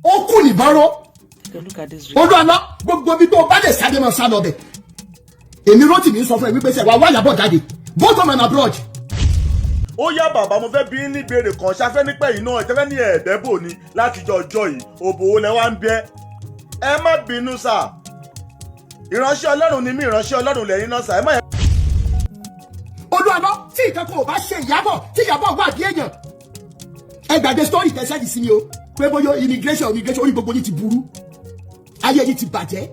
ó kù ní bọ́rọ̀. Olualo gbogbo bí tó bá lè sáré mọ́ sá lọ bẹ̀. Èmi Rotimi sọ fún ẹ wípé ṣe wà wá Ìyábọ̀ jáde both home and abroad. Ó yá bàbá mo fẹ́ bí ní ìbéèrè kan ṣáfẹ́ nípa yìí náà ìtẹ́fẹ́ ní ẹ̀ẹ́dẹ́bò ni láti ọjọ́ yìí òbò wo lẹ wá ń bẹ́ ẹ má bínú sà ìránṣẹ́ Ọlọ́run ni mí ìránṣẹ́ Ọlọ́run lẹ́yìn náà sà ẹ má yẹ. Olualo tí ìkẹ́kọ̀ọ́ ò bá ṣe Ìyábọ̀ tí Ìyábọ̀ wà bí èèyàn ẹ gbàgbé story tẹ́sẹ̀dì sí ni o pé bóyá immigration orí gbogbo yìí ti burú ayé yìí ti bàjẹ́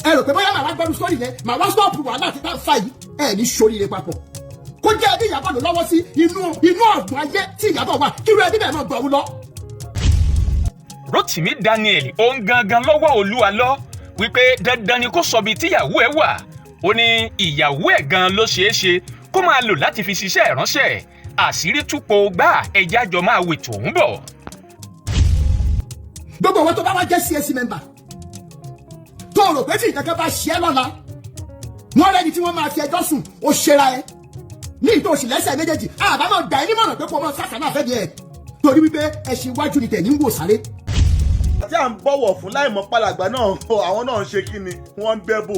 ẹ rò pé bóyá màá wá gbẹ́rù story yẹn màá wá stop wàhálà tí tá ń fa yìí ẹ ní sóríire papọ̀ kó jẹ́ ẹbí Ìyábọ̀ ló lọ́wọ́ sí inú ọ̀gbun ayé tí Ìyábọ̀ wà kí irú ẹbí bẹ́ẹ̀ náà gbọ̀ ọ́ lọ. Rotimi Daniel òun gangan lọ́wọ́ Olualo wípé dandan ni kó sọ bí tíyàwó ẹ̀ wà ó ní ìyàwó ẹ̀ gan ló ṣeé ṣe kó máa lò láti fi ṣiṣẹ́ ìránṣẹ́ àṣírí túpọ̀ gbá ẹja jọ máa wètò òun bọ̀. Gbogbo wọn tó bá wá jẹ́ CAC member tó rò pé tí ìkankan bá ṣe é lọ́la wọ́n rẹ́ni tí wọ́n máa fi ẹjọ́ sùn ó ṣera ẹ ní ìtò òsì lẹ́sẹ̀ méjèèjì àbámọ̀ gbà ẹ́ nímọ̀ràn pé kò mọ sàkà náà fẹ́ẹ́ ẹ̀ torí wípé ẹṣin iwájú ni tẹ̀lé ń wò sáré. tí à ń bọ̀wọ̀ fún láìmọ̀ pàlàgbà náà àwọn náà ń ṣe kí ni wọ́n ń bẹ́ bò.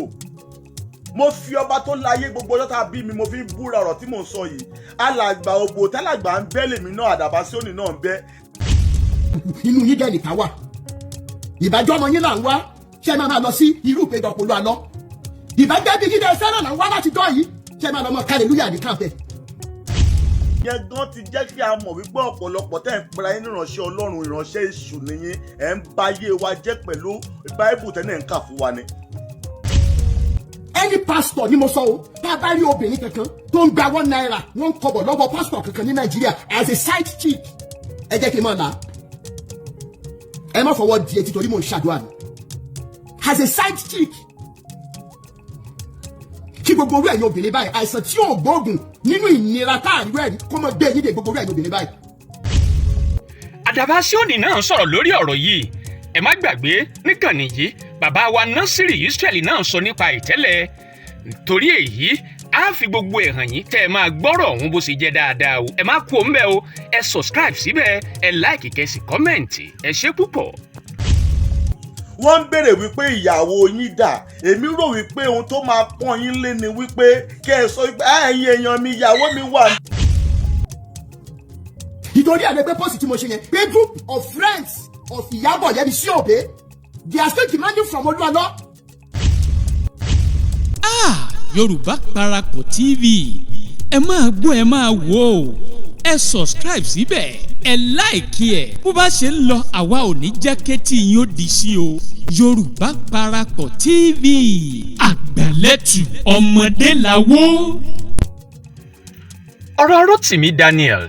Mo fi ọba tó láyé gbogbo ọjọ́ tá a bí mi mo fi búra ọ̀rọ̀ tí mò ń sọ yìí alàgbà òbò tálàgbà ń bẹ́ lèmi náà àdàbà sí òní náà ń bẹ́. Inú yín dẹ̀ nìkan wà ìbájọ́ ọmọ yín là ń wá ṣe máa lọ sí irú ìpéjọpọ̀ Olualo ìbájẹ́ bí gíga ẹsẹ̀ náà là ń wá láti jọ yìí ṣe máa lọ mọ hallelujah ní káfẹ́. Yẹn gan ti jẹ́ kí a mọ̀ wípé ọ̀pọ̀lọpọ̀ tẹ́ ń pera yín ìránṣẹ́ Ọlọ́run ìránṣẹ́ èṣù nìyí ẹ̀ ń bá yé wa jẹ́ pẹ̀lú báíbù tẹ́lẹ̀ ń kà fún wa ni. Any pastor ni mo sọ o tá a bá rí obìnrin kankan tó ń gba £1 1 kobo lọ́wọ́ pastor kankan ní Nàìjíríà as a side chick ẹ jẹ́ kí n mọ̀ náà ẹ má fọwọ́ di etí torí mò ń ṣàdúrà ni as a side chick kí gbogbo orí ẹ̀yin obìnrin báyìí àìsàn tí yóò gbóògùn nínú ìnira káàrí rẹ̀ kó mọ gbé yín dé gbogbo orí ẹ̀yin obìnrin báyìí. Àdàbà Síónì náà sọ̀rọ̀ lórí ọ̀rọ̀ yìí ẹ má gbàgbé níkànnì yìí bàbá wa Násírì Ísírẹ́lì náà sọ nípa ìtẹ́lẹ̀ torí èyí á fi gbogbo ẹ̀ hàn yín tẹ́ ẹ máa gbọ́rọ̀ ọ̀hún bó ṣe jẹ́ dáadáa o ẹ má kú òun bẹ́ẹ̀ o ẹ subscribe síbẹ̀ ẹ like kẹ́sì kọ́mẹ̀ǹtì ẹ ṣé púpọ̀. Wọ́n ń béèrè wípé ìyàwó yín dà èmi rò wípé ohun tó máa pọ́n yín lé ni wípé kẹ́ ẹ sọ wípé ẹ̀yin èèyàn mi ìyàwó mi wà. Ìtorí àgbẹ̀gbẹ̀ pọ́sì tí mo ṣe yẹn pé group of friends of Ìyábọ̀ yẹn bí sí òbí they are still demanding from Olualo. Yorùbá Parapọ̀ TV ẹ máa gbọ́ ẹ máa wò ó ẹ subscribe síbẹ̀ ẹ like ẹ bó bá ṣe ń lọ àwa ò ní jẹ́ kétí yín ó di sí o. Yorùbá Parapọ̀ TV àgbàlẹ́tù ọmọdé làwó. Ọ̀rọ̀ Rotimi Daniel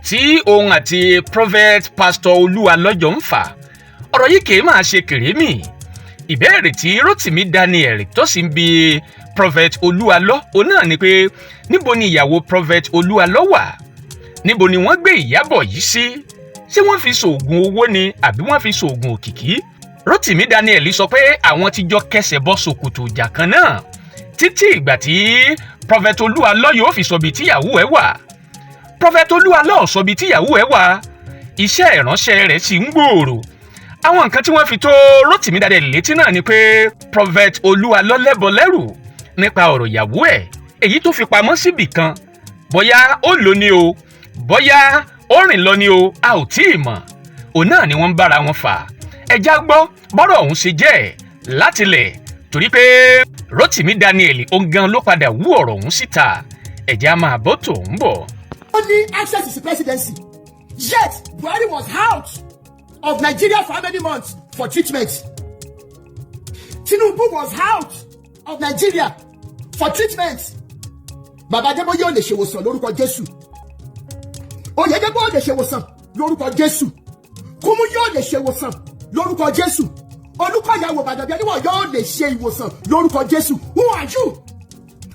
tí òun àti Prophet Pastor Olualo jọ ń fà ọ̀rọ̀ yìí kìí máa ṣe kèrémì ìbéèrè tí Rotimi Daniel tó sì ń bi Prophet Olualo òun náà ni pé níbo ni ìyàwó Prophet Olualo wà níbo ni wọ́n gbé Ìyábọ̀ yìí sí ṣé wọ́n fi ṣoògùn owó ni àbí wọ́n fi ṣoògùn òkìkí. Rotimi Daniel sọ pé àwọn ti jọ kẹsẹ̀ bọ́ ṣòkòtò ìjà kan náà títí ìgbà tí Prophet Olualo yóò fi sọ bí tíyàwó ẹ̀ wà. Prophet Olualo sọ bí tíyàwó ẹ̀ wà iṣẹ́ ìránṣẹ́ rẹ̀ sì ń gbòòrò. Àwọn nǹkan tí wọ́n fi tó Rotimi Daniel létí náà ni pé Prophet Olualo lẹ́bọ lẹ́rù nípa ọ̀rọ̀ ìyàwó ẹ̀ èyí tó fi pamọ́ síbì kan bóyá ó lò ní o bóyá ó rìn lọ ní o a ò tí ì mọ̀ òun náà ni wọ́n ń bára wọn fà ẹjá gbọ́ bọ́rọ̀ ọ̀hún ṣe jẹ́ látilẹ̀ torí pé Rotimi Daniel òun gan ló padà wú ọ̀rọ̀ ọ̀hún síta ẹjá máa bọ́ tòun bọ̀. Only access to presidency yet Buhari was out of Nigeria for how many months for treatment. Tinubu was out of Nigeria for treatment. Baba Adébóyè ò lè ṣèwòsàn lórúkọ Jésù. Oyèdèpọ̀ ò lè ṣèwòsàn lórúkọ Jésù. Kúmú yóò lè ṣèwòsàn lórúkọ Jésù. Olúkọ̀yà Ìbàdàn Bíọ́dún yóò lè ṣe ìwòsàn lórúkọ Jésù. Who are you?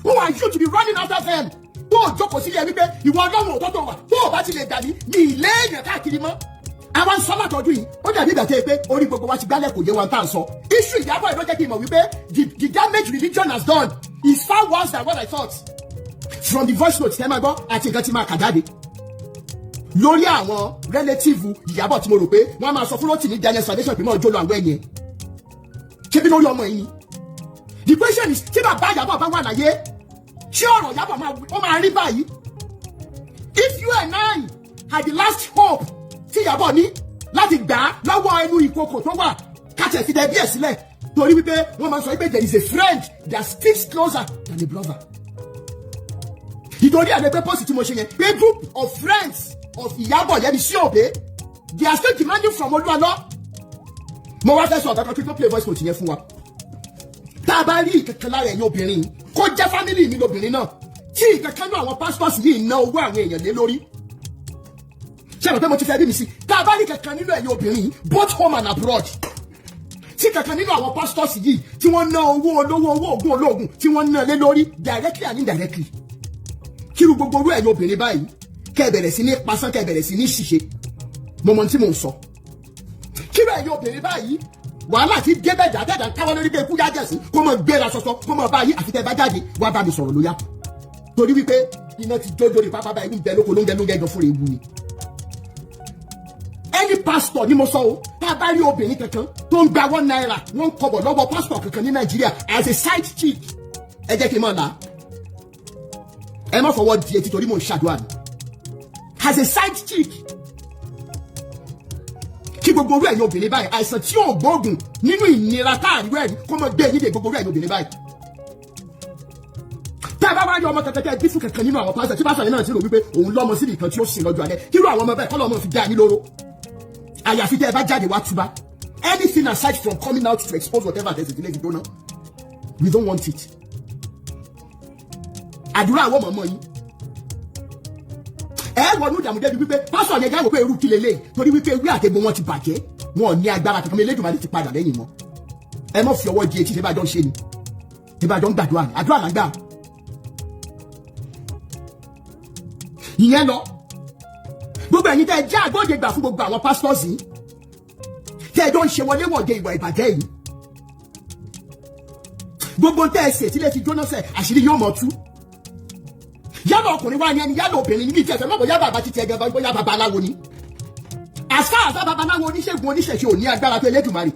Who are you to be running after them? Tó o jókòó sílẹ̀ wípé ìwọ Ọlọ́run òótọ́ tó wà tó o bá ti lè dàbí ní ilé èèyàn káàkiri mọ́. Àwọn sọ́lá tọdún yìí ó dàbí ìgbà tó yẹ pé orí gbogbo wa ti gbálẹ̀ kò yé wa tá à ń sọ. Iṣu Ìyábọ̀ ẹ̀ ló jẹ́ kí n mọ̀ wípé the damage religion has done is far worse than what I thought. From the voice note tẹ́ máa gbọ́ àti nǹkan tí máa kà jáde. lórí àwọn relative Ìyábọ̀ tí mo rò pé wọ́n máa sọ fún Rotimi Daniel Foundation pé mọ́ ọjọ́ lọ àwọn ẹ̀yẹn ṣé bí lórí ọmọ yìí ni. The question is, tí bàbá Ìyábọ̀ bá wà láyé ṣé ọ̀rọ̀ Ìyábọ̀ máa rí báyìí? If you and I had the last hope tí Ìyábọ̀ ní láti gbà á lọ́wọ́ ẹnu ìkòkò tó wà kàtẹ́ fi dẹ̀bí ẹ̀ sílẹ̀ torí wípé wọ́n máa sọ wípé there is a friend that sticks closer than a brother. Ìtòrí àdẹ́gbẹ́ pọ́sì tí mo ṣe yẹn pé group of friends of Ìyábọ̀ yẹn ni sí òbí they are still demanding from Olualo. Mo wá fẹ́ sọ ọ̀gá kan kí n tó play voice note yẹn fún wa. Tá a bá rí ìkankan lára ẹ̀yin obìnrin kó jẹ́ family mi lóbìnrin náà tí ìkankan náà àwọn pastors yìí ná owó àwọn èèyàn lé lórí. Ṣé àwọn pé mo ti fẹ́ bí mi sí? Tá a bá rí kankan nínú ẹ̀yin obìnrin both home and abroad tí kankan nínú àwọn pastors yìí tí wọ́n ná owó olówó owó ògùn olóògùn tí wọ́n ná lé lórí directly and indirectly. Kíru gbogbo orú ẹ̀yin obìnrin báyìí kẹ́ bẹ̀rẹ̀ sí ní pasán kẹ́ bẹ̀rẹ̀ sí ní ṣìṣe. Mo mọ tí mò ń sọ. Kíru ẹ̀yin obìnrin báyìí wàhálà ti dé bẹ́ẹ̀ dáadáa káwọn lórí bẹ́ẹ̀ kú yájẹ̀ sí kó mọ gbéra sọ́sọ́ kó mọ báyìí àfi tẹ́ bá jáde wá bá mi sọ̀rọ̀ lóyá. Torí wípé iná ti jó lórí pápá báyìí ń bẹ lóko lóńgẹ́ gan fúnra ewu ni. Any pastor ni mo sọ o tá a bá rí obìnrin kankan tó ń gba £1 wọ́n kọ́bọ̀ lọ́wọ́ pastor kankan ní Nàìjíríà as a side chick ẹ jẹ́ kí n mọ̀ la ẹ má fọwọ́ di etí torí mò ń ṣàdúrà ni as a side chick kí gbogbo orú ẹ̀yin obìnrin báyìí àìsàn tí ò gbóògùn nínú ìnira táàrí ẹ̀rí kó mọ gbé yín dé gbogbo orú ẹ̀yin obìnrin báyìí. Tá a bá wá rí ọmọ kẹkẹkẹ bí fún kankan nínú àwọn pásítọ̀ tí pásítọ̀ yẹn náà ti rò wípé òun lọ́mọ síbi kan tí ó sìn lọ́jọ́ alẹ́ kírú àwọn ọmọ bẹ́ẹ̀ kọ́ lọ́mọ fi dá yín lóró. Àyàfi tẹ́ ẹ bá jáde wá túbá anything aside from coming out to expose whatever there is in the donor we don't want it. Àdúrà àwọn ọmọ yín ẹ wọnú ìdààmú débi wípé pásítọ̀ yẹn jáwọ́ pé irú kí lélẹ̀ torí wípé ewé àtẹ̀gbọ́ wọn ti bàjẹ́ wọn ò ní agbára kankan Elédùmarè ti padà lẹ́yìn wọn. Ẹ má fi ọwọ́ di etí tí bá jọ ń ṣe ni tí bá jọ ń gbàdúrà ni àdúrà làgbà. Ìyẹn lọ gbogbo ẹ̀yin tẹ́ ẹ jẹ́ àgbọ̀dẹ gbà fún gbogbo àwọn pastors yìí tẹ́ ẹ jọ ń ṣe wọlé wọ̀de ìwà ìbàjẹ́ yìí gbogbo tẹ́ ẹ ṣe tí lè fi jóná sẹ́ àṣírí yóò mọ̀ tú. Yálà ọkùnrin wá ní ẹni yálà obìnrin ní ìjẹsẹ̀ mọ́ bóyá bàbá ti tiẹ̀ gẹ́gẹ́ bóyá babaláwo ni. As far as babaláwo oníṣègùn oníṣẹ̀ṣe ò ní agbára tó Elédùmarè.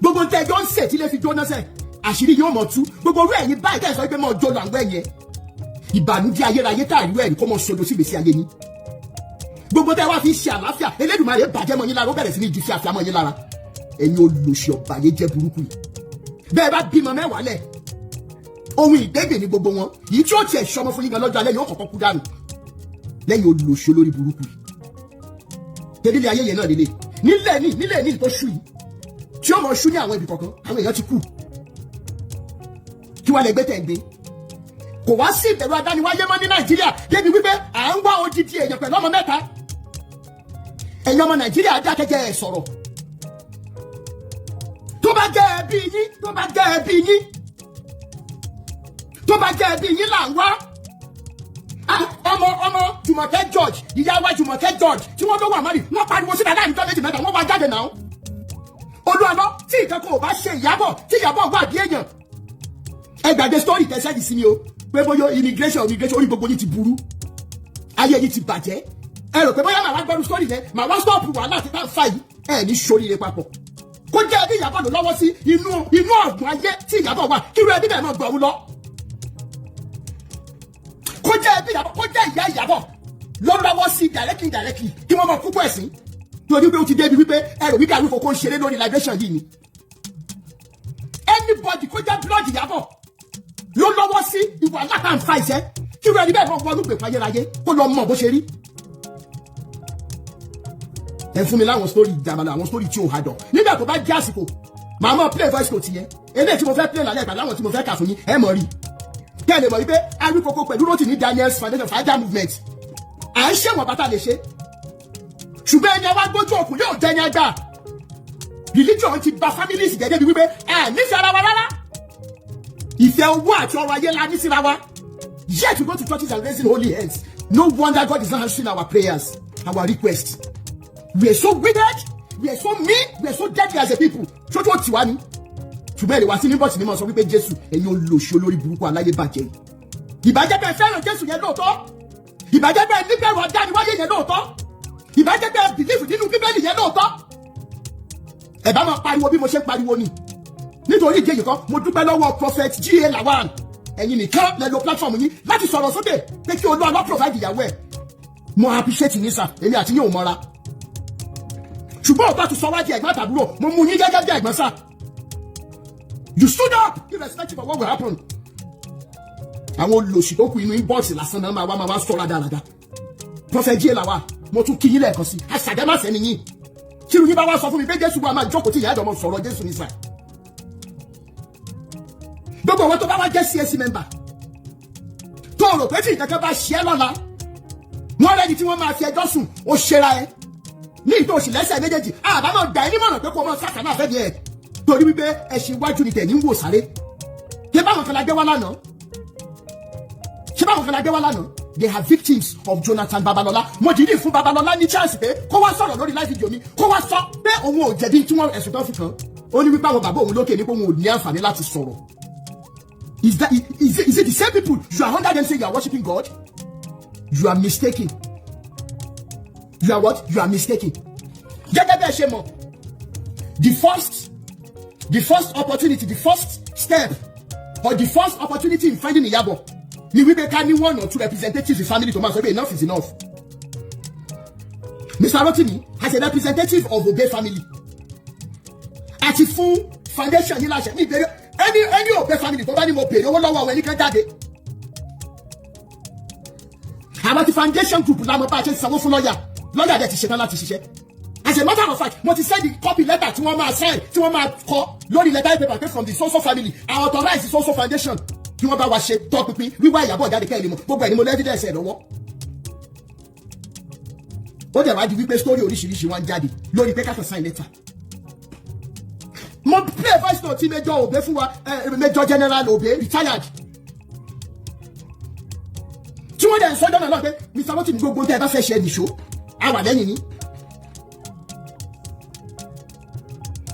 Gbogbo tẹ́ ẹ jọ ń ṣe tí lè fi jóná sẹ́ àṣírí yóò mọ̀ tú. Gbogbo orú ẹ̀yin báyìí tẹ́ ẹ sọ pé mọ́ jọ lọ àwọn ẹ̀yẹ. Ìbànújẹ́ ayérayé táàrí ẹ̀rí kó mọ̀ sodo sí ìgbésí ayé yín. Gbogbo tẹ́ wá fi ṣe àlàáfíà Elédùmarè bàjẹ́ mọ́ yín lára ó bẹ̀rẹ̀ sí ní di fíafíà mọ́ yín lára. Ẹ̀yin olùṣọ́ ọ̀bàyé jẹ́ burúkú yìí. Bẹ́ẹ̀ bá bímọ mẹ́wàá lẹ̀ ohun ìgbẹ́gbẹ̀ ní gbogbo wọn yìí tí ó tiẹ̀ ṣọmọ fún yín gan lọ́jọ́ alẹ́ yóò kọ́kọ́ kú dànù lẹ́yìn olùṣọ́ lórí burúkú yìí. Tẹ́lẹ̀ ayé yẹn náà lélẹ̀ nílẹ̀ ní tó ṣú yìí tí ó mọ̀ ṣú ní àwọn ibì kọ̀ọ̀kan àwọn èèyàn ti kú kí wàá lẹ gbé tẹ̀ ń gbé. Kò wá sí ìbẹ̀rù adániwáyé mọ́ ní Nàìjíríà débi wípé à ń wá odidi èèyàn pẹ̀lú ọmọ mẹ́ta. Ẹ̀yin ọmọ Nàìjíríà dákẹ́jẹ́ ẹ̀ sọ̀rọ̀. Tó bá jẹ́ ẹbí yín tó bá jẹ́ ẹbí yín là ń wá. Ọmọ Jùmọ̀kẹ́ George ìyá wa Jùmọ̀kẹ́ George tí wọ́n tó wà mọ́rì wọ́n pariwo síta láàrin tó méjì mẹ́ta wọ́n wá jáde náà. Olualo tí ìkankan ò bá ṣe Ìyábọ̀ tí Ìyábọ̀ wà bí èèyàn. Ẹ gbàgbé story tẹ́sẹ̀dì sí mi o pé bóyá immigration orí gbogbo yìí ti burú ayé yìí ti bàjẹ́ ẹ rò pé bóyá màá wá gbọ́dọ̀ story yẹn màá wá stop wàhálà tí tá ń fa yìí ẹ ní ṣoríire papọ̀ kó jẹ́ ẹbí Ìyábọ̀ ló lọ́wọ́ sí inú ọ̀gbun ayé tí Ìyábọ̀ wà kí irú ẹbí bẹ́ẹ̀ náà gbọ̀ ọ́ lọ. Kó jẹ́ ẹbí Ìyábọ̀ kó jẹ́ ìyá Ìyábọ̀ ló lọ́wọ́ sí directly kí wọ́n mọ̀ púpọ̀ ẹ̀sìn torí pé ó ti débi wípé ẹ̀rọ wípé àlùkò kó ń ṣeré lórí liberation yìí ni. Anybody kó jẹ́ blood Ìyábọ̀ ló lọ́wọ́ sí ìwà látàǹfà ìṣẹ́ kí irú ẹni bẹ́ẹ̀ náà wọnú gbèpá ayérayé kó lọ mọ̀ bó ṣe rí. Ẹ fún mi láwọn story ìjàmbá àwọn story tí ò hadọ̀ nígbà tó bá jẹ́ àsìkò màá mọ̀ play voice note yẹn eléyìí tí mo fẹ́ play lálẹ́ ìgbà láwọn tí mo fẹ́ kà fún yín ẹ mọ̀ rí kí ẹ lè mọ̀ wípé arúgbó pẹ̀lú Rotimi Daniel Foundation Fire Movement à ń ṣèwọ̀n bàtà lè ṣe ṣùgbọ́n ẹni àwa gbójú òkú yóò jẹ́ ẹni àgbà religion ti ba families gẹ́gẹ́ bí wípé ẹ nífẹ̀ẹ́ ara wa rárá ìfẹ́ owó àti ọrọ̀ ayé la ní síra wa yet we go to churches and raising holy hands no wonder God is not answering our prayers our requests. We are so wicked, we are so mean, we are so deadly as a people. Ṣojú tiwa ni. Ṣùgbọ́n èrè wá sí níbọ̀ tí ní mọ̀ sọ wípé Jésù ẹ̀yin olóṣì olórí burúkú aláyé bàjẹ́. Ìbàjẹ́ bẹ́ẹ̀ fẹ́ràn Jésù yẹn lóòótọ́. ìbàjẹ́ bẹ́ẹ̀ níbẹ̀rù adániwáyé yẹn lóòótọ́, ìbàjẹ́ bẹ́ẹ̀ bìlífù nínú bíbélì yẹn lóòótọ́, ẹ bá máa pariwo bí mo ṣe ń pariwo ni. Nítorí ìdí èyí kan mo dúpẹ́ lọ́wọ́ prophet G.A. Lawan, ẹ̀yin nìkan lẹ lo platform yín láti sọ̀rọ̀ sókè pé kí Olualo provide ìyàwó ẹ̀. Mo appreciate yín sà, èmi àti yín ò mọ́ra. Ṣùgbọ́n ọ̀tá ti sọ wá di ẹ̀gbọ́n àtàbúrò, mo mú yín gẹ́gẹ́ bí ẹ̀gbọ́n sà. You stood up irrespective of what will happen. Àwọn olòṣì tó kù inú inbox lásán náà máa wá sọ́ra dáradára. Prophet G.A. Lawan, mo tún kí yín lẹ́ẹ̀kan sí, àṣàdámàṣẹ́ ni yín. Tí irú yín bá wá sọ fún mi pé Jésù wa máa jókòó tí ìyá ẹ̀dọ̀ mọ̀ sọ̀rọ̀ Jésù ní sà. Gbogbo àwọn tó bá wá jẹ́ CAC member tó rò pé tí ìkankan bá ṣe é lọ́la, wọ́n rẹ́ni tí wọ́n máa fi ẹjọ́ sùn, ó ṣera ẹ ní ìtòsí lẹ́sẹ̀ méjèèjì, àbámọ̀ gbà ẹ́ nímọ̀ràn pé kó mọ sàkánà fẹ́ di ẹ̀ torí wípé ẹṣin iwájú ni tẹ̀yìn ń wò sáré. Ṣé báwọn kan la gbé wá lánàá? They are victims of Jonathan Babalola. Mo dìídì fún Babalola ní chance pé kó wá sọ̀rọ̀ lórí live video mi, kó wá sọ pé òun ò jẹ̀bi tí wọ́n ẹ̀sùn tó fi kàn. Ó ní wípé àwọn bàbá òun lókè ní pé òun ò ní àǹfààní láti sọ̀rọ̀. Is it the same people you are under them saying you are worshiping God? You are mistaken. You are what? You are mistaken. Gẹ́gẹ́ bẹ́ẹ̀ ṣe mọ̀, the first opportunity, the first step, or the first opportunity in finding Iyabo, ni wípé ká ní one or two representatives in family to máa sọ pé enough is enough. Mr. Rotimi, as a representative of Obe family, àti fún foundation yìí láṣẹ ní ìbéèrè any Obe family tó bá ní mo béèrè owó lọ́wọ́ àwọn ẹnìkan jáde. Àwọn ti foundation group la mo bá ṣe sanwó fún lọ́yà dẹ̀ ti ṣetán láti ṣiṣẹ́. As a matter of fact, mo ti send the copy letter tí wọ́n máa sign, tí wọ́n máa kọ lórí letter paper pé from the social family, I authorize the social foundation kí wọ́n bá wa ṣe tọpinpin wíwá Ìyábọ̀ jáde kẹ́lẹ́ mọ̀, gbogbo ẹ̀ ni mo lẹ́fí dẹ́sẹ̀ lọ́wọ́. Ó dẹ̀ wá di wípé story oríṣiríṣi wá ń jáde lórí pé káfẹ́ sign letter. Mo play voice note tí Major Obe fún wa, Major General Obe retired. Tí wọ́n dẹ̀ ń sọ́jọ́ náà pé Mr. Rotimi gbogbo tẹ́ ẹ bá fẹ́ ṣe nìṣó, a wà lẹ́yìn ní.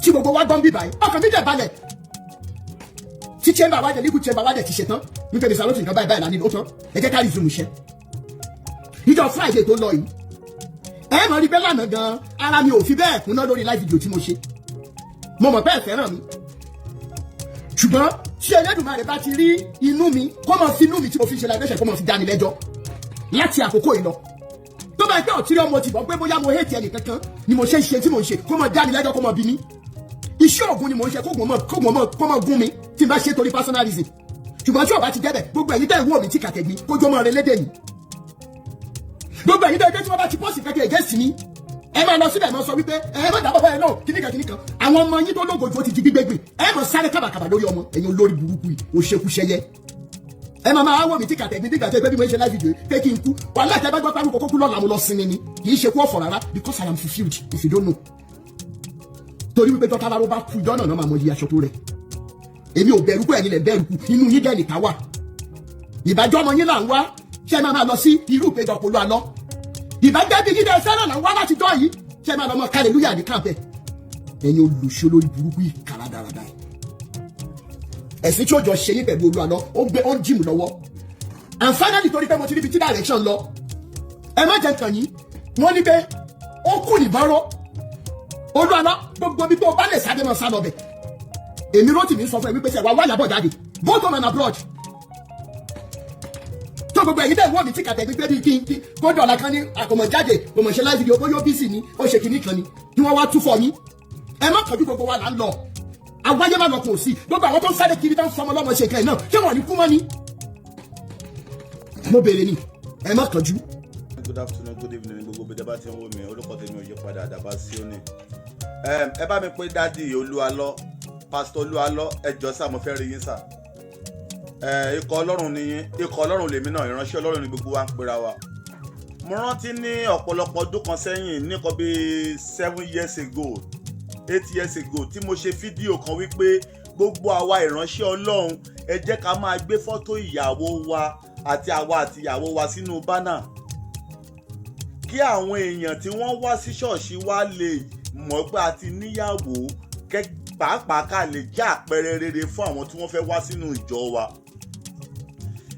Tí gbogbo wa gbọ́n bí báyìí, ọkàn mi dẹ̀ balẹ̀. Tí chamber wa dẹ̀ legal chamber wa dẹ̀ ti ṣe tán, nítorí Mr. Rotimi kan báyìí láti ó tán, ẹ jẹ́ ká resume iṣẹ́. Ìjọ Friday tó lọ yìí, ẹ mọ̀ rí bẹ́ẹ̀ lánàá gan-an, ara mi ò fi bẹ́ẹ̀ kúnná lórí live video tí mo ṣe. Mo mọ̀ pé ẹ fẹ́ràn mi. Ṣùgbọ́n tí Ẹlẹ́dùmarè bá ti rí inú mi, kó mọ̀ fi inú mi tí mo fi ṣe liberation kó mọ̀ fi dání lẹ́jọ́ láti àkókò yìí lọ. Tó bá jẹ́ òtírí ọmọ tìbọ̀ pé bóyá mo hate ẹnì kankan ni mo ṣe ń ṣe tí mo ń ṣe, kó mọ̀ dání lẹ́jọ́ kó mọ̀ bí mi. Iṣẹ́ ògùn ni mo ń ṣe kó mọ̀ gún mi tí n bá ṣe torí personal reason. Ṣùgbọ́n tí ó bá ti débẹ̀, gbogbo ẹ̀yin tẹ́ ìwọ mi tí kàtẹ́gbin kójú ọmọ rẹ lédè mi. Gbogbo ẹ̀yin tẹ́ tí wọ́n bá ti pọ́ọ̀sì kẹ́kẹ́ against mi, ẹ máa lọ síbẹ̀ máa sọ wípé ẹ má dábọ̀ báyìí náà kìnnìkan. Àwọn ọmọ yín tó lógojú ti di gbígbégbé, ẹ máa sáré kábàkàbà lórí ọmọ, ẹ̀yin olórí burúkú yìí, ó ṣekú ṣẹyẹ. Ẹ máa wọ̀ mí tí kàtẹ́gbin nígbà tó ẹgbẹ́ bí mo ń ṣe live video pé kí n kú. Wàhálà ìtẹ́ bá gbọ́ pariwo kókó kú lọ́la mo lọ sinmi ni, kì í ṣe kú ọ̀fọ̀ rárá because I am fulfilled if you don't know. Torí wípé dọ́tà láró bá kú ìjọ́ náà máa mọ iye aṣọ tó rẹ̀. Èmi ò bẹ̀rù kú, ẹ̀yin lẹ̀ bẹ̀rù kú, inú yín dẹ̀ nìkan wà. Ìbájọ́ ọmọ yín là ń wá, ṣé máa lọ sí irú ìpéjọpọ̀ Olualo. Ìbájẹ́ bí gídẹ̀ fẹ́ràn là ń wá láti jọ́ yìí, ṣé máa lọ mọ hallelujah ní kàmpẹ́. Ẹ̀yin olùṣọ́ lórí burúkú yìí kàrà dáradára. Ẹ̀sìn tí ó jọ ṣe yín pẹ̀lú Olualo, ó ń jìmù lọ́wọ́. And finally torí pé mo ti níbi tí direction lọ, ẹ má jẹ́ kàn yín, wọ́n ní pé ó kù nìbọ́rọ́. Olualo gbogbo bí tó bá lè sáré máa sá lọ bẹ̀. Èmi Rotimi sọ fún ẹ wípé ṣe wá Ìyábọ̀ jáde, both home and abroad. Tó gbogbo ẹ̀yin tẹ̀ wọ́n mi tí kàtẹ́gbin pé bí kí kó dọ̀la kan ní àkọmọ̀ jáde, kò mọ̀ ṣe live video, bóyá OBC ni, ó ṣe kìíní kan ni, kí wọ́n wá tú fọ yín. Ẹ má kọjú gbogbo wa là ń lọ. Àwáyé má lọ kò sí, gbogbo àwọn tó ń sáré kiri tó ń fọmọ lọ́mọ ṣe kẹ́ẹ̀ náà, ṣé wọ́n ní kú mọ́ ni? Mo béèrè ni, ẹ má kọjú. Good afternoon, good evening, gbogbo bí dábàá ti ń wò mí, orúkọ tèmi ò yí padà, Àdàbà Síónì. Ẹ bá mi pé dádì Olualo, Pastor Olualo, ẹ jọ̀ọ́ sá mo fẹ́ rí yín sá. Ikọ̀ Ọlọ́run ni yín, ikọ̀ Ọlọ́run lèmi náà, ìránṣẹ́ Ọlọ́run ni gbogbo wa ń pera wa. Mo rántí ní ọ̀pọ̀lọpọ̀ ọdún kan sẹ́yìn, ní nǹkan bí 7 years ago, 8 years ago, tí mo ṣe fídíò kan wípé gbogbo àwa ìránṣẹ́ Ọlọ́run ẹ jẹ́ ká máa gbé fọ́tò ìyàwó wa àti àwa àti ìyàwó wa sínú bánà. Kí àwọn èèyàn tí wọ́n wá sí ṣọ́ọ̀ṣì wa lè mọ̀ pé a ti níyàwó, pàápàá ká lè jẹ́ àpẹẹrẹ rere fún àwọn tí wọ́n fẹ́ wá sínú ìjọ wa.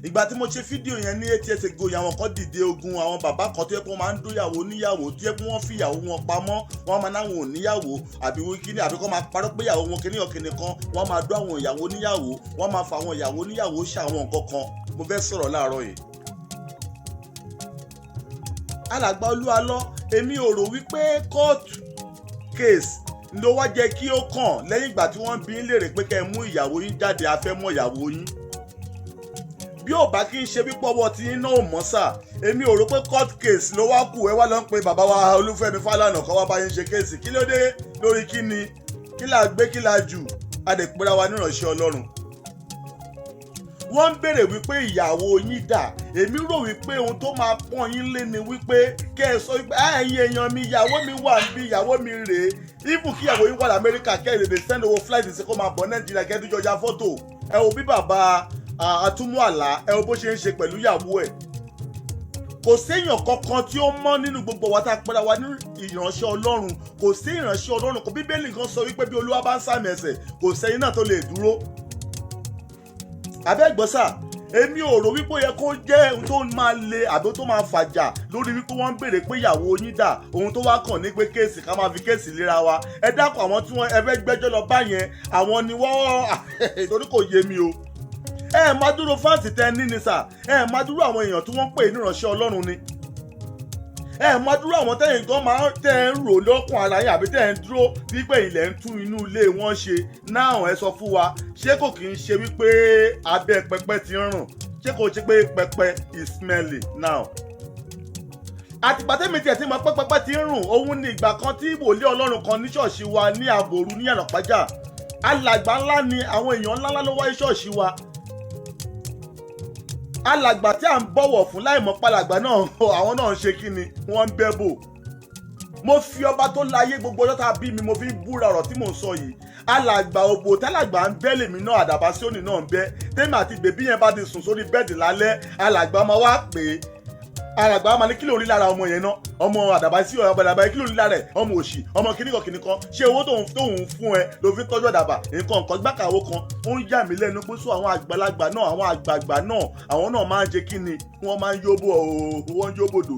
ìgbà tí mo ṣe fídíò yẹn ní 8 years ago yẹn àwọn kan dìde ogun àwọn bàbá kan tó yẹ kó máa ń dóyàwó níyàwó tó yẹ kó wọ́n fi ìyàwó wọn pamọ́ wọ́n máa náwọn ò níyàwó àbí kíní àbí kó máa parọ́ pé ìyàwó wọn kíní ọ̀kìnì kan wọ́n máa dó àwọn ìyàwó níyàwó wọ́n máa fa àwọn ìyàwó níyàwó ṣe àwọn nǹkan kan. Mo fẹ́ sọ̀rọ̀ láàárọ̀ yìí. Alàgbà Olualo, èmi ò rò wípé court case ló wá jẹ́ kí ó kàn lẹ́yìn ìgbà tí wọ́n bi í léèrè pé kẹ́ ẹ mú ìyàwó yín jáde a fẹ́ mọ ìyàwó yín. Bí ò bá kí n ṣe wípé ọwọ́ tí yín náà ò mọ́ sà, èmi ò rò pé court case ló wá kù ẹ wá lọ ń pe bàbá wa Olúfẹ́mi Fálànà kọ́ wá bá yín ṣe kéèsì. Kí ló dé lórí kí ni kí là gbé kí là jù adèpéra wa níránṣẹ́ Ọlọ́run. Wọ́n ń béèrè wípé ìyàwó yín dà. Èmi rò wípé ohun tó máa pọ́n yín lé ni wípé kẹ́ ẹ sọ wípé ẹ̀yin èèyàn mi ìyàwó mi wà níbí ìyàwó mi rèé. Ibù kí ìyàwó yín wà l'Amẹ́ríkà kẹ́ ẹ lè send owó flight sí kó máa bọ̀ Nàìjíríà kẹ́ ẹ dújọ́ ya fọ́tò. Ẹ wo bí bàbá Atúmọ̀àlá ẹ wo bó ṣe ń ṣe pẹ̀lú ìyàwó ẹ̀. Kò séèyàn kankan tí ó mọ́ nínú gbogbo wa tá a pẹ́ra wa ní ìránṣẹ́ Ọlọ́run. Kò sí ìránṣẹ́ Ọlọ́run kò Bíbélì kan sọ wípé bí Olúwa bá ń sàmì ẹ̀ṣẹ̀ kò sẹ́yìn náà tó lè dúró. Abẹ́gbọ́sà, èmi ò rò wípé ó yẹ kó jẹ́ ohun tó máa le àbí tó máa fàjà lórí wípé wọ́n ń béèrè pé ìyàwó yín dà. Ohun tó wá kàn ní pé kéèsì ká máa fi kéèsì léra wa. Ẹ dákun àwọn tí wọ́n ẹ fẹ́ gbẹ́jọ́ lọ bá yẹn àwọn ni wọ́n torí kò yé mi o. Ẹ máa dúró fáǹsì tẹ ní ni sà. Ẹ máa dúró àwọn èèyàn tí wọ́n pè ní ìránṣẹ́ Ọlọ́run ni. Ẹ máa dúró àwọn tẹ́yìn gan máa tẹ́ ń rò lọ́kùn ara yín àbí tẹ́ ń dúró wípé ilẹ̀ ń tún inú ilé wọn ṣe. Náà ẹ sọ fún wa ṣé kò kì í ṣe wípé abẹ́ pẹpẹ ti ń rùn ṣé kò ṣe pé pẹpẹ is smelly now. Àtìgbà tẹ́mi tiẹ̀ ti mọ̀ pé pẹpẹ ti ń rùn òun ni ìgbà kan tí wòlíì Ọlọ́run kan ní ṣọ́ọ̀ṣì wa ní Àbòrú ní Yànàpájà. Alàgbà ńlá ni àwọn èèyàn ńláńlá ló wáyé ṣọ́ọ̀ṣì wa. Alàgbà tí à ń bọ̀wọ̀ fún láìmọ̀ pálàgbà náà àwọn náà ń ṣe kí ni wọ́n ń bẹ́bò. Mo fi ọba tó láyé gbogbo ọjọ́ tá a bí mi mo fi búra ọ̀rọ̀ tí mò ń sọ yìí. Alàgbà òbò tálàgbà ń bẹ́ lèmi náà àdàbà sí òní náà ń bẹ́. Tèmi àti bèbí yẹn bá ti sùn sórí bẹ́ẹ̀dì lálẹ́ alàgbà máa wá pè é. Alàgbà máa ní kí ló rí lára ọmọ yẹn náà ọmọ àdàbà sí ọ̀rọ̀ àdàbà yẹn kí ló rí lára ẹ̀ ọmọ òṣì ọmọ kìnnìkan ṣé owó tóun fún ẹ ló fi tọ́jú àdàbà nǹkan gbàkàwó kan ó ń yà mí lẹ́nu pé sọ àwọn àgbàlagbà náà àwọn àgbààgbà náà àwọn náà máa ń ṣe kí ni wọ́n máa ń yóbò wọ́n ń yóbòdò.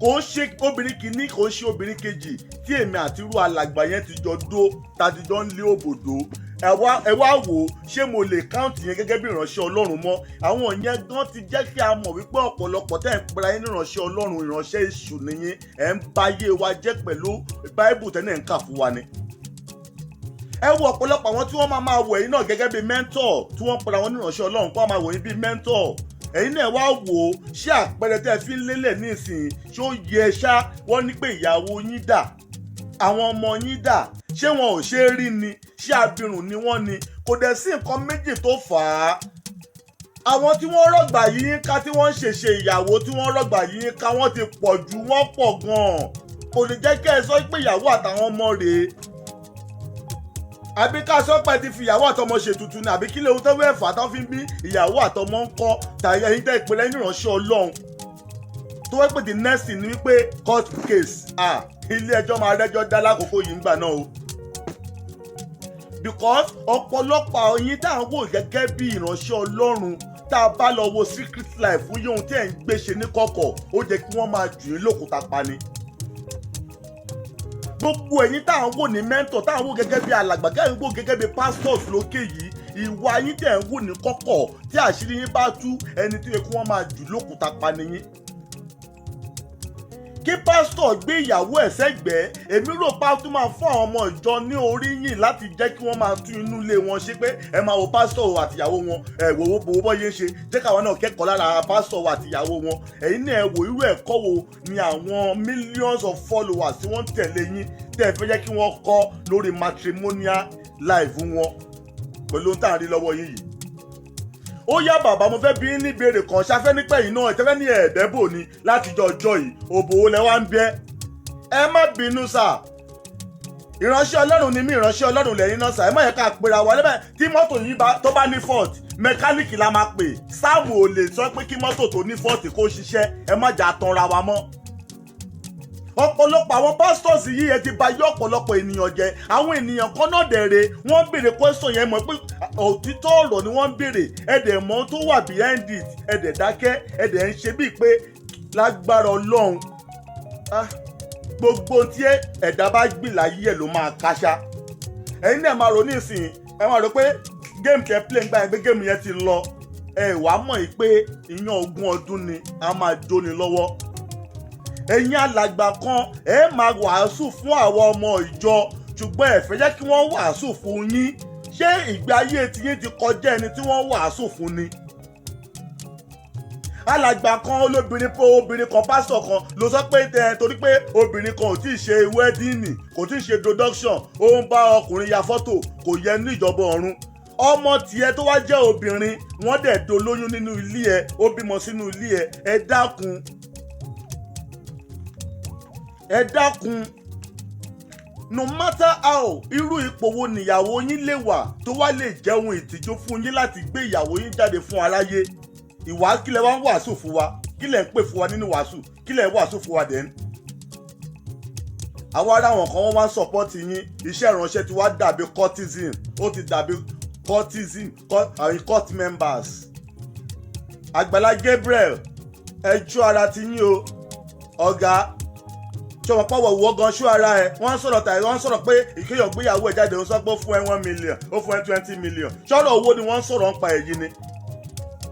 Kò ń ṣe obìnrin kìíní kò ń ṣe obìnrin kejì tí èmi àti irú alàgbà yẹn ti jọ dó tàbí jọ ń lé òbòdò. Ẹ wá wò ó ṣé mo lè káùntì yẹn gẹ́gẹ́ bí ìránṣẹ́ Ọlọ́run mọ́. Àwọn yẹn gan ti jẹ́ kí a mọ̀ wípé ọ̀pọ̀lọpọ̀ tẹ́ ń pera yín ní ìránṣẹ́ Ọlọ́run ìránṣẹ́ èṣù nìyẹn ẹ̀ ń báyé wa jẹ́ pẹ̀lú báíbù tẹ́lẹ̀ ń kà fún wa ni. Ẹ wo ọ̀pọ̀lọpọ̀ àwọn tí wọ́n máa wò yín náà gẹ́gẹ́ bí mẹ́ńtọ̀ tí wọ́n pera wọn ní ìránṣẹ́ Ọlọ́run kó máa wò yín bí mẹ́ńtọ̀. Ẹ̀yin náà wá wò ó ṣé àpẹẹrẹ tẹ́ fi ń lélẹ̀ ní ìsìn ṣé ó yẹ ṣá wọ́n ní pé ìyàwó yín dà àwọn ọmọ yín dà ṣé wọn ò ṣe é rí ni ṣé abirùn ni wọ́n ni kò dẹ̀ sí nǹkan méjì tó fà á. Àwọn tí wọ́n rọ̀gbà yín ká tí wọ́n ń ṣèṣe ìyàwó tí wọ́n rọ̀gbà yín ká wọ́n ti pọ̀ jù wọ́n pọ̀ gan-an kò lè jẹ́ kí ẹ sọ pé ìyàwó àtàwọn ọmọ rèé àbí ká sọ pé ti fi ìyàwó àtọmọ ṣètùtù ni àbí kí lè tó fẹ́ fà tán fi ń bí ìyàwó àtọmọ ń kọ́ tàyẹ̀ yín tẹ́ ìpínlẹ̀ ní ìránṣẹ́ Ọlọ́run tó wẹ́ pé the next thing ni wípé court case ilé ẹjọ́ máa rẹ́jọ́ dá lákòókò yìí ńgbà náà o. Because ọ̀pọ̀lọpọ̀ yín tá à ń wò gẹ́gẹ́ bí ìránṣẹ́ Ọlọ́run tá a bá lọ wo secret life fún yóò tí ẹ̀ ń gbé ṣe ní kọ̀kọ̀ ó jẹ́ kí wọ́n máa jù ú lókùúta pa ni. Gbogbo ẹ̀yin tá à ń wò ní mentor tá à ń wò gẹ́gẹ́ bí alàgbà tá à ń wò gẹ́gẹ́ bí pastors lókè yìí ìwà yín tẹ̀ ń wò ní kọ̀kọ̀ tí àṣírí yín bá tú ẹni tí wọ́n máa jù lókùúta pa ni yín. Kí pásítọ̀ gbé ìyàwó ẹ̀ sẹ́gbẹ̀ẹ́ èmi rò pásítọ̀ máa fún àwọn ọmọ ìjọ ní oríyìn láti jẹ́ kí wọ́n máa tún inú ilé wọn ṣe pé ẹ máa wo pásítọ̀ àtìyàwó wọn ẹ wò ó bọ́ yé ṣe jẹ́ káwọn náà kẹ́kọ̀ọ́ lára pásítọ̀ àtìyàwó wọn ẹ̀yin náà ẹ wò irú ẹ̀kọ́ wo ni àwọn millions of followers tí wọ́n tẹ̀lé yín tẹ̀ fẹ́ jẹ́ kí wọ́n kọ́ lórí matrimonial life wọn pẹ̀lú ohun tá à ń rí lọ́wọ́ yín yìí. Ó yá bàbá mo fẹ́ bí ní ìbéèrè kan ṣáfẹ́ nípẹ́ yìí náà ìtẹ́fẹ́ ní ẹ̀ẹ́dẹ́bò ni látijọ́ ọjọ́ yìí òbò lẹ wá ń bẹ́ ẹ má bínú sà ìránṣẹ́ Ọlọ́run ni mí ìránṣẹ́ Ọlọ́run lẹ́yìn náà sà ẹ má yẹ ká pera wa lẹ́bẹ̀ tí mọ́tò yìí tó bá ní fault mẹkáníìkì la máa pè sáàmù ò lè sọ pé kí mọ́tò tó ní fault kó ṣiṣẹ́ ẹ má jà tanra wa mọ́ ọ̀pọ̀lọpọ̀ àwọn pastors yìí ẹ ti bà yé ọ̀pọ̀lọpọ̀ ènìyàn jẹ́. Àwọn ènìyàn kan náà dẹ̀rẹ̀ wọ́n béèrè question yẹn mọ̀ pé òtítọ́ ọ̀rọ̀ ni wọ́n béèrè ẹ̀dẹ̀ mọ́ tó wà behind it ẹ̀dẹ̀ dákẹ́ ẹ̀dẹ̀ ń ṣe bíi pé lágbára Ọlọ́run gbogbo tí ẹ̀dá bá gbìn láyé ẹ̀ ló máa káṣá. Ẹ̀yin náà máa rò ní ìsìn ẹ máa rò pé géèmù tẹ́ play ń gbà yẹn pé géèmù yẹn ti lọ ẹ wàá mọ̀ yìí pé ìyàn 20 ọdún ni a máa jóni lọ́wọ́. Ẹ̀yin alàgbà kan ẹ máa wàásù fún àwọn ọmọ ìjọ ṣùgbọ́n ẹ fẹ́ jẹ́ kí wọ́n wàásù fún yín. Ṣé ìgbé ayé tiyín ti kọjá ẹni tí wọ́n wàásù fún ni? Alàgbà kan obìnrin kan pásítọ̀ kan ló sọ pé torí pé obìnrin kan ò tí ì ṣe wẹ́dínì kò tí ì ṣe introduction ó ń bá ọkùnrin ya fọ́tò kò yẹ ní ìjọba ọ̀run. Ọmọ tiẹ̀ tó wá jẹ́ obìnrin wọ́n dẹ̀ dolóyún nínú ilé ẹ̀ ó bímọ sínú ilé ẹ̀ ẹ dákun no matter how irú ipò wo nìyàwó yín lè wà tó wá lè jẹ́ ohun ìtìjú fún yín láti gbé ìyàwó yín jáde fún aráyé. Ìwà kílẹ̀ wá ń wàásù fún wa kílẹ̀ ń pè fún wa nínú wàásù kílẹ̀ ń wàásù fún wa dẹ́n. Àwọn ará wọn kan wọ́n wá ń sọ̀pọ́tì yín iṣẹ́ ìránṣẹ́ ti wá dàbí cultism ó ti dàbí cultism àwọn cult members. Àgbàlá Gabriel ẹjọ́ ara ti yín o ọ̀gá ṣọwọ́n pọ̀wọ̀ wọ́ gan ṣú ara ẹ̀ wọ́n sọ̀rọ̀ pé ìkéyàn gbéyàwó ẹ̀ jáde ó sọ pé ó fún ẹ 1 million ó fún ẹ 20 million ṣọ́rọ̀ owó ni wọ́n ń sọ̀rọ̀ ń pa èyí ni.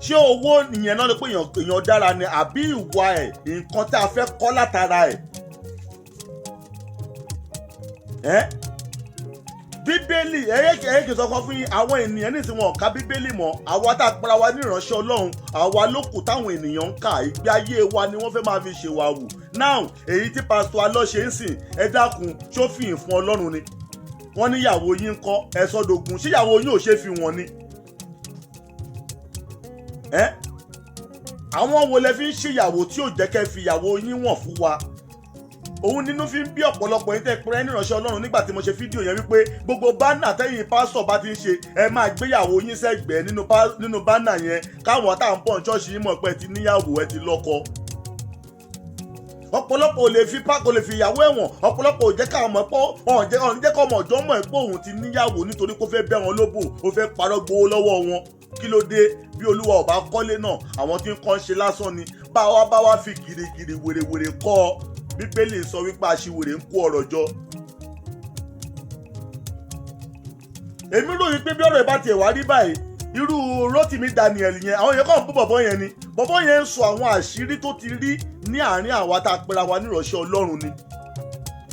Ṣé owó ìyẹn náà ni pé èèyàn dára ni àbí ìwà ẹ̀ nǹkan tí a fẹ́ kọ́ látara ẹ̀? Bíbélì ẹ̀yẹ́ kì í sọ fún yín àwọn ènìyàn ní tí wọn ò ka Bíbélì mọ́ àwa tá a pera wa ní ìránṣẹ́ Ọlọ́run àwa ló kù táwọn ènìyàn ń kà ìgbé ayé wa ni wọ́n fẹ́ máa fi ṣèwàwù. Now èyí tí Pastoral ṣe ń sìn ẹ dákun ṣó fìyìn fún Ọlọ́run ni. Wọ́n ní ìyàwó yín ń kọ́ ẹ sọ́dọ̀gùn ṣé ìyàwó yín ò ṣe fi wọ́n ni? Àwọn wo lẹ fi ń ṣèyàwó tí ò jẹ́ kẹ́ fi ìyàwó yín wọ̀n fún wa? Òun nínú fi ń bí ọ̀pọ̀lọpọ̀ yín tẹ́ pẹ́rẹ́ níránṣẹ́ Ọlọ́run nígbà tí mo ṣe fídíò yẹn wípé gbogbo bánà tẹ́yìn pásítọ̀ bá ti ń ṣe ẹ máa gbéyàwó yín sẹ́gbẹ̀ẹ́ nínú bánà yẹn káwọn tá à ń pọ̀ ní ṣọ́ọ̀ṣì yín mọ̀ pé ẹ ti níyàwó ẹ ti lọ́kọ. Ọ̀pọ̀lọpọ̀ ò lè fi ìyàwó ẹ̀wọ̀n ọ̀pọ̀lọpọ̀ ò jẹ́ káwọn mọ̀ pé ọ̀n jẹ́ kọ́ ọmọ ọ̀jọ́ mọ̀ pé òun ti níyàwó nítorí kó fẹ́ bẹ́ wọn lóbò ó fẹ́ parọ́ gbowó lọ́wọ́ wọn. Kí ló dé bí Olúwa ò bá kọ́lé náà àwọn tí ń kọ́ ń ṣe lásán ni bá wa fi gìrìgìrì wèrèwèrè kọ́ ọ. Bíbélì sọ wípé aṣiwèrè ń kó ọrọ̀ jọ. Èmi ròyìn pé bí ọ̀rọ̀ ìbá tiẹ̀ wá rí báyìí irú Rótìmí Daniel yẹn àwọn yẹn kàn ń bú bọ̀bọ̀ yẹn ni bọ̀bọ̀ yẹn ń sọ àwọn àṣírí tó ti rí ní àárín àwa tá a pera wa níránṣẹ́ Ọlọ́run ni.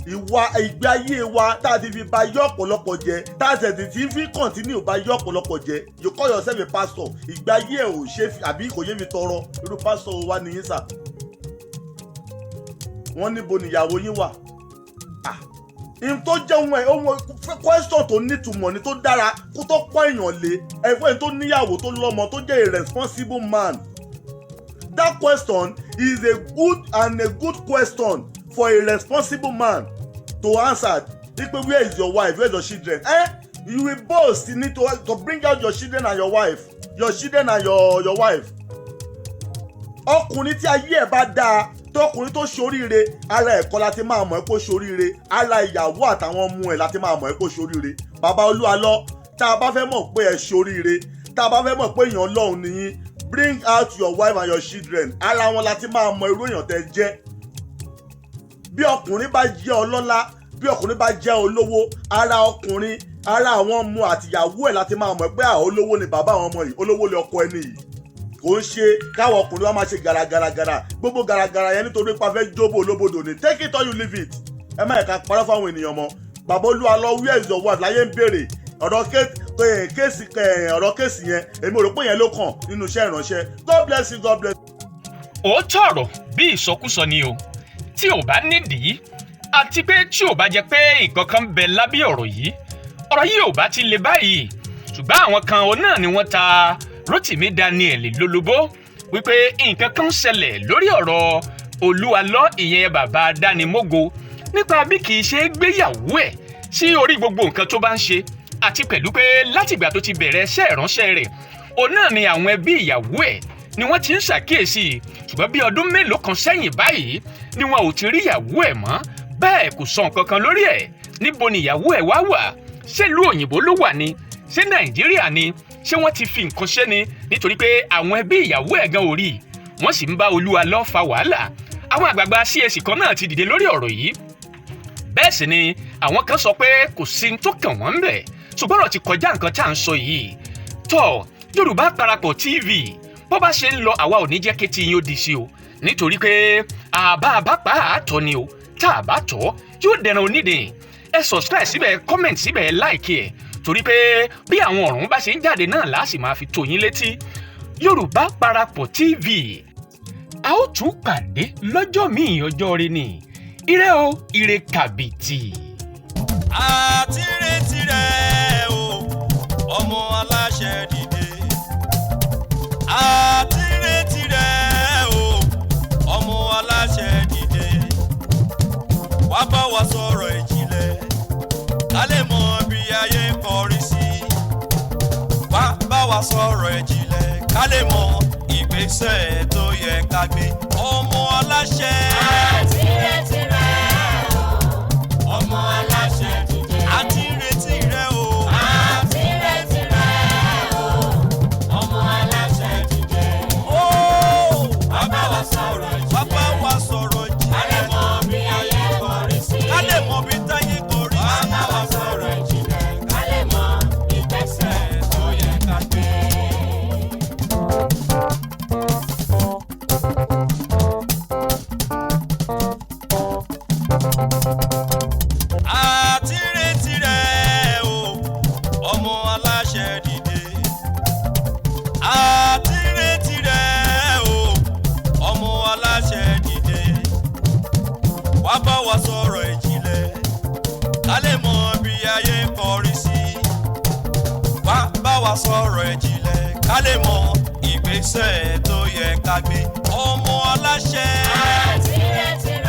Ìgbé ayé wa tá a ti fi ba yọ ọ̀pọ̀lọpọ̀ jẹ́ tá a tẹ̀sí tí fi kọ̀ntínú ba yọ ọ̀pọ̀lọpọ̀ jẹ́ you call yourself a pastor ìgbé ayé ẹ̀ ò ṣe àbí kò yé mi tọrọ irú pastor wa nìyí sà. Wọ́n níbo nìyàwó yín wà? In tó jẹ́ ohun question tó nítumọ̀ ni tó dára kó tó pọ́n èèyàn lé ẹ̀fọ́ ẹni tó níyàwó tó lọ́mọ tó jẹ́ a responsible man. That question is a good question for a responsible man to answer. Where is your wife? Where is your children? You will both need to bring out your children and your wife. Your children and your wife. Ọkùnrin tí ayé ẹ̀ bá dáa tọkùnrin tó ṣoríire ara ẹ̀kọ́ láti máa mọ̀ ẹ́ kó ṣoríire ara ìyàwó àtàwọn ọmọ ẹ̀ láti máa mọ̀ ẹ́ kó ṣoríire. Bàbá Olualo tá a bá fẹ́ mọ̀ pé ẹ ṣoríire tá a bá fẹ́ mọ̀ pé èèyàn Ọlọ́run nìyí bring out your wife and your children ara wọn láti máa mọ irú èèyàn tẹ́ jẹ́. Bí ọkùnrin bá jẹ́ ọlọ́lá bí ọkùnrin bá jẹ́ olówó ara ọkùnrin ara àwọn ọmọ àtìyàwó ẹ̀ láti máa mọ̀ pé olówó ni bàbá àwọn ọmọ yìí olówó ni ọkọ ẹni yìí. Kò ń ṣe káwọn ọkùnrin wa máa ṣe gàràgàràgàrà gbogbo gàràgàrà yẹn nítorí pa fẹ́ jóbó olóbodò ni take it or you leave it. Ẹ má ẹ̀ka parọ́ fáwọn ènìyàn mọ́. Bàbá Olualo where is your wife láyé ń béèrè ọ̀rọ̀ kéèsì yẹn èmi ò rò pé yẹn ló kàn nínú iṣẹ́ ìránṣẹ́. God bless you, God bless you. Òótọ́ ọ̀rọ̀ bí ìsọkúsọ ni o tí ò bá nídìí àti pé tí ò bá jẹ́ pé nǹkan kan bẹ lábẹ́ ọ̀rọ̀ yìí ò bá ti le báyìí ṣùgbọ́n àwọn kan òun náà ni wọ́n ta Rótìmí Daniel lólobó wípé nǹkan kan ṣẹlẹ̀ lórí ọ̀rọ̀ Olualo ìyẹn bàbá Adanimogo nípa bí kì í ṣe gbéyàwó ẹ̀ sí orí gbogbo nǹkan tó bá ń ṣe àti pẹ̀lú pé látìgbà tó ti bẹ̀rẹ̀ iṣẹ́ ìránṣẹ́ rẹ̀ òun náà ni àwọn ẹbí ìyàwó ẹ̀ ni wọ́n ti ń ṣàkíyèsí ṣùgbọ́n bí ọdún mélòó kan sẹ́yìn báyìí ni wọn ò ti rí ìyàwó ẹ̀ mọ́ bẹ́ẹ̀ kò sọ nǹkan kan lórí ẹ̀. Níbo ni ìyàwó ẹ̀ wá wà? Ṣé ìlú òyìnbó ló wà ni? Ṣé Nàìjíríà ni? Ṣé wọ́n ti fi nǹkan ṣe ni? Nítorí pé àwọn ẹbí ìyàwó ẹ̀ gan ò rí, wọ́n sì ń bá Olualo fa wàhálà. Àwọn àgbààgbà CAC kan náà ti dìde lórí ọ̀rọ̀ yìí. Bẹ́ẹ̀ sì ni àwọn kan sọ pé kò sí ní tó kàn wọ́n ń bẹ̀, ṣùgbọ́n ọ̀rọ̀ ti kọjá nǹkan tá à ń sọ yìí. Tọ́ Yorùbá Parapọ̀ TV bó bá ṣe ń lọ àwa ò ní jẹ́ kétí yín ó di sí o, nítorí pé àbá pa àtọ̀ ni o, tá a bá tọ̀ yóò dẹran onídìí. Ẹ subscribe síbẹ̀, comment síbẹ̀, like ẹ̀, torí pé bí àwọn ọ̀run bá ṣe ń jáde náà láà sì máa fi tó yín létí. Yorùbá Parapọ̀ TV, a ó tún pàdé lọ́jọ́ míì ọjọ́ rẹ ni. Ire o, ire kàbìtì. Àti retí rẹ̀ o, ọmọ aláṣẹ dìde. Àti retí rẹ̀ o, ọmọ aláṣẹ dìde. Wá bá wa sọ̀rọ̀ ìjìnlẹ̀, ká lè mọ bí ayé kọrí sí. Wá bá wa sọ̀rọ̀ ìjìnlẹ̀, ká lè mọ ìgbésẹ̀ tó yẹ ká gbé. Ọmọ aláṣẹ. Àti retí rẹ̀ o, ọmọ aláṣẹ dìde. Àti retí rẹ̀ o. Àti retí rẹ̀ o, ọmọ aláṣẹ dìde. Ó wá bá wa sọ̀rọ̀ ìjìnlẹ̀. Wá bá wa sọ̀rọ̀ ìjìnlẹ̀. Ká lè mọ bí ayé kọrí sí. Ká lè mọ bí táyé kọrí sí. Wá bá wa sọ̀rọ̀ ìjìnlẹ̀. Ká lè mọ ìgbésẹ̀ tó yẹ ká gbé. Àti retí rẹ̀ o, ọmọ aláṣẹ dìde. Àti retí rẹ̀ o, ọmọ aláṣẹ dìde. Wá bá wa sọ̀rọ̀ ìjìnlẹ̀, ká lè mọ bí ayé kọrí sí. Wá bá wa sọ̀rọ̀ ìjìnlẹ̀, ká lè mọ ìgbésẹ̀ tó yẹ ká gbé. Ọmọ aláṣẹ. Àti retí rẹ̀.